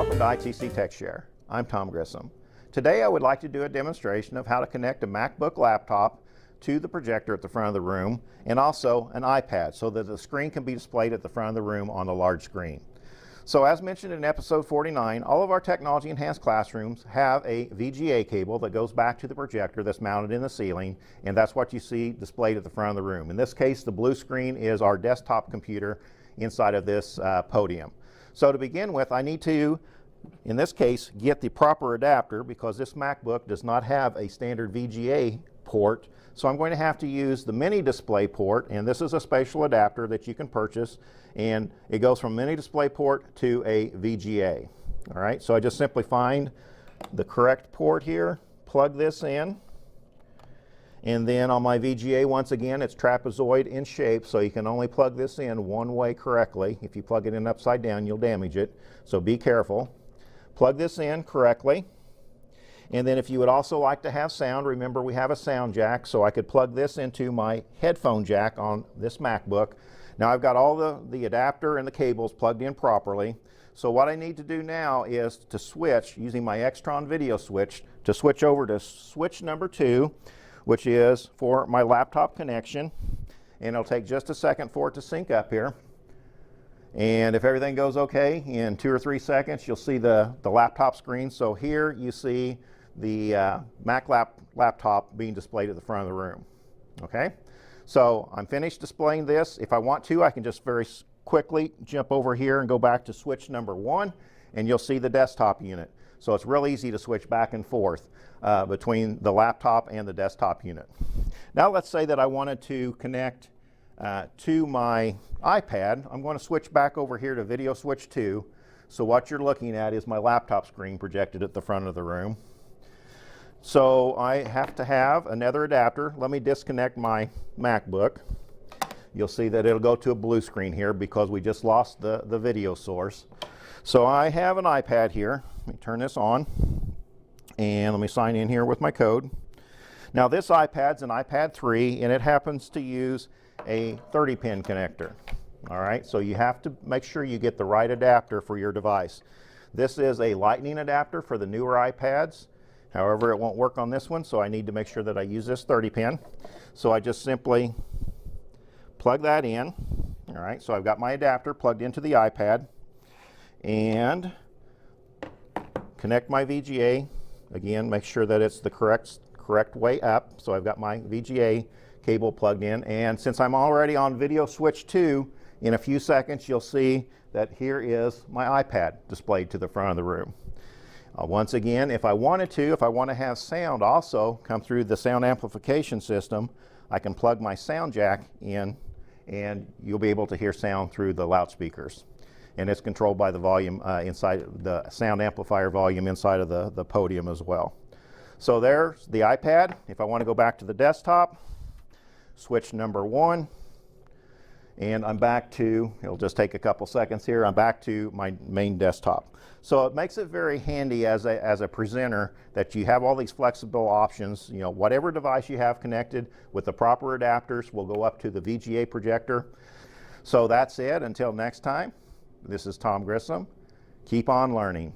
welcome to ITC Tech Share. I'm Tom Grissom. Today I would like to do a demonstration of how to connect a MacBook laptop to the projector at the front of the room and also an iPad so that the screen can be displayed at the front of the room on the large screen. So as mentioned in episode 49, all of our technology enhanced classrooms have a VGA cable that goes back to the projector that's mounted in the ceiling, and that's what you see displayed at the front of the room. In this case, the blue screen is our desktop computer inside of this podium. So to begin with, I need to, in this case, get the proper adapter because this MacBook does not have a standard VGA port. So I'm going to have to use the mini display port, and this is a special adapter that you can purchase, and it goes from mini display port to a VGA. All right, so I just simply find the correct port here, plug this in, and then on my VGA, once again, it's trapezoid in shape, so you can only plug this in one way correctly. If you plug it in upside down, you'll damage it, so be careful. Plug this in correctly. And then if you would also like to have sound, remember we have a sound jack, so I could plug this into my headphone jack on this MacBook. Now I've got all the adapter and the cables plugged in properly. So what I need to do now is to switch, using my Extron video switch, to switch over to switch number 2, which is for my laptop connection. And it'll take just a second for it to sync up here. And if everything goes okay, in 2 or 3 seconds, you'll see the laptop screen. So here you see the Mac laptop being displayed at the front of the room. Okay, so I'm finished displaying this. If I want to, I can just very quickly jump over here and go back to switch number 1, and you'll see the desktop unit. So it's real easy to switch back and forth between the laptop and the desktop unit. Now let's say that I wanted to connect to my iPad. I'm going to switch back over here to video switch 2. So what you're looking at is my laptop screen projected at the front of the room. So I have to have another adapter. Let me disconnect my MacBook. You'll see that it'll go to a blue screen here because we just lost the video source. So I have an iPad here. Let me turn this on and let me sign in here with my code. Now this iPad's an iPad 3 and it happens to use a 30-pin connector. All right, so you have to make sure you get the right adapter for your device. This is a lightning adapter for the newer iPads. However, it won't work on this one, so I need to make sure that I use this 30-pin. So I just simply plug that in. All right, so I've got my adapter plugged into the iPad and connect my VGA. Again, make sure that it's the correct way up. So I've got my VGA cable plugged in, and since I'm already on video switch 2, in a few seconds you'll see that here is my iPad displayed to the front of the room. Once again, if I want to have sound also come through the sound amplification system, I can plug my sound jack in and you'll be able to hear sound through the loudspeakers. And it's controlled by the volume inside the sound amplifier volume inside of the podium as well. So there's the iPad. If I want to go back to the desktop, switch number 1, and I'm back to, it'll just take a couple seconds here, I'm back to my main desktop. So it makes it very handy as a presenter that you have all these flexible options. You know, whatever device you have connected with the proper adapters will go up to the VGA projector. So that's it. Until next time, this is Tom Grissom. Keep on learning.